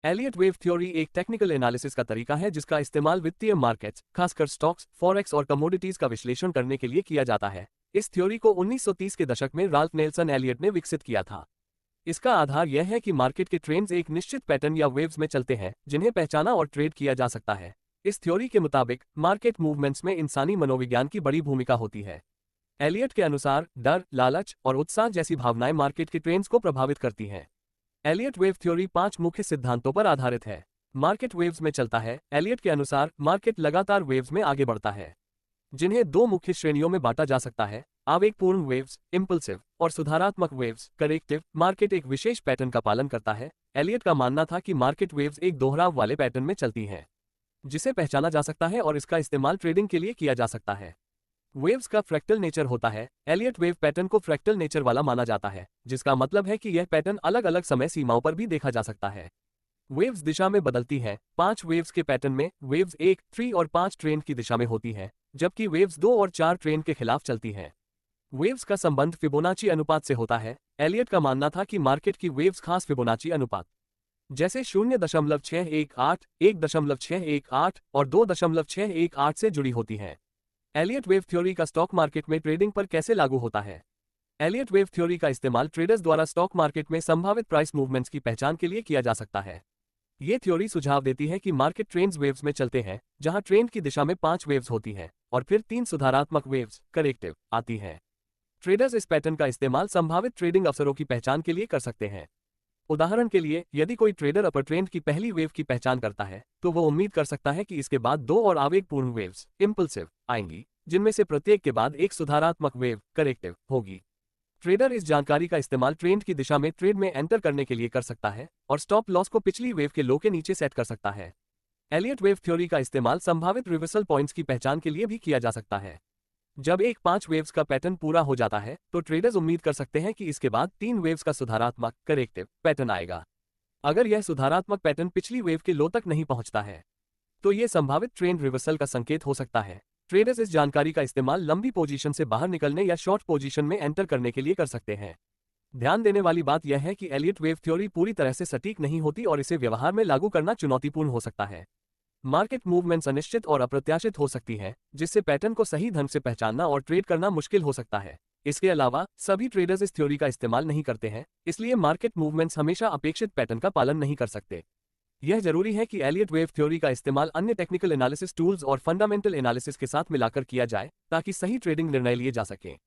Elliott wave theory एक technical analysis का तरीका है जिसका इस्तेमाल वित्तीय मार्केट्स, खासकर स्टॉक्स, फॉरेक्स और कमोडिटीज का विश्लेषण करने के लिए किया जाता है। इस थ्योरी को 1930 के दशक में राल्फ नेल्सन एलियट ने विकसित किया था। इसका आधार यह है कि मार्केट के ट्रेंड्स एक निश्चित पैटर्न या वेव्स में चलते हैं जिन्हें पहचाना और ट्रेड किया जा सकता है। इस थ्योरी के मुताबिक मार्केट मूवमेंट्स में इंसानी मनोविज्ञान की बड़ी भूमिका होती है। एलियट के अनुसार डर, लालच और उत्साह जैसी भावनाएं मार्केट के ट्रेंड्स को प्रभावित करती हैं। एलियट वेव थ्योरी 5 मुख्य सिद्धांतों पर आधारित है। मार्केट वेव्स में चलता है। एलियट के अनुसार मार्केट लगातार वेव्स में आगे बढ़ता है, जिन्हें 2 मुख्य श्रेणियों में बांटा जा सकता है: आवेगपूर्ण वेव्स, इंपल्सिव, और सुधारात्मक वेव्स, करेक्टिव। मार्केट एक विशेष पैटर्न का पालन करता है। एलियट का मानना था कि मार्केट वेव्स एक दोहराव वाले पैटर्न में चलती हैं, जिसे पहचाना जा सकता है और इसका इस्तेमाल ट्रेडिंग के लिए किया जा सकता है। वेव्स का फ्रैक्टल नेचर होता है। एलियट वेव पैटर्न को फ्रैक्टल नेचर वाला माना जाता है, जिसका मतलब है कि यह पैटर्न अलग अलग समय सीमाओं पर भी देखा जा सकता है। वेव्स दिशा में बदलती हैं। 5 वेव्स के पैटर्न में वेव्स 1, 3 और 5 ट्रेंड की दिशा में होती हैं, जबकि वेव्स 2 और 4 ट्रेंड के खिलाफ चलती हैं। वेव्स का संबंध फिबोनाची अनुपात से होता है। एलियट का मानना था कि मार्केट की वेव्स खास फिबोनाची अनुपात जैसे 0.618, 1.618 और 2.618 से जुड़ी होती हैं। एलियट वेव थ्योरी का स्टॉक मार्केट में ट्रेडिंग पर कैसे लागू होता है? एलियट वेव थ्योरी का इस्तेमाल ट्रेडर्स द्वारा स्टॉक मार्केट में संभावित प्राइस मूवमेंट्स की पहचान के लिए किया जा सकता है। ये थ्योरी सुझाव देती है कि मार्केट ट्रेंड्स वेव्स में चलते हैं, जहां ट्रेंड की दिशा में 5 वेव्स होती हैं और फिर 3 सुधारात्मक वेव्स, करेक्टिव, आती हैं। ट्रेडर्स इस पैटर्न का इस्तेमाल संभावित ट्रेडिंग अवसरों की पहचान के लिए कर सकते हैं। उदाहरण के लिए, यदि कोई ट्रेडर अपर ट्रेंड की पहली वेव की पहचान करता है, तो वो उम्मीद कर सकता है कि इसके बाद 2 और आवेगपूर्ण वेव्स, इंपल्सिव, आएंगी, जिनमें से प्रत्येक के बाद एक सुधारात्मक वेव, करेक्टिव, होगी। ट्रेडर इस जानकारी का इस्तेमाल ट्रेंड की दिशा में ट्रेड में एंटर करने के लिए कर सकता है और स्टॉप लॉस को पिछली वेव के लो के नीचे सेट कर सकता है। एलियट वेव थ्योरी का इस्तेमाल संभावित रिवर्सल पॉइंट्स की पहचान के लिए भी किया जा सकता है। जब एक 5 वेव्स का पैटर्न पूरा हो जाता है, तो ट्रेडर्स उम्मीद कर सकते हैं कि इसके बाद 3 वेव्स का सुधारात्मक, करेक्टिव, पैटर्न आएगा। अगर यह सुधारात्मक पैटर्न पिछली वेव के लो तक नहीं पहुंचता है, तो यह संभावित ट्रेंड रिवर्सल का संकेत हो सकता है। ट्रेडर्स इस जानकारी का इस्तेमाल लंबी पोजीशन से बाहर निकलने या शॉर्ट पोजीशन में एंटर करने के लिए कर सकते हैं। ध्यान देने वाली बात यह है कि एलियट वेव थ्योरी पूरी तरह से सटीक नहीं होती और इसे व्यवहार में लागू करना चुनौतीपूर्ण हो सकता है। मार्केट मूवमेंट्स अनिश्चित और अप्रत्याशित हो सकती है, जिससे पैटर्न को सही ढंग से पहचानना और ट्रेड करना मुश्किल हो सकता है। इसके अलावा सभी ट्रेडर्स इस थ्योरी का इस्तेमाल नहीं करते हैं, इसलिए मार्केट मूवमेंट्स हमेशा अपेक्षित पैटर्न का पालन नहीं कर सकते। यह जरूरी है कि एलियट वेव थ्योरी का इस्तेमाल अन्य टेक्निकल एनालिसिस टूल्स और फंडामेंटल एनालिसिस के साथ मिलाकर किया जाए, ताकि सही ट्रेडिंग निर्णय लिए जा सकें।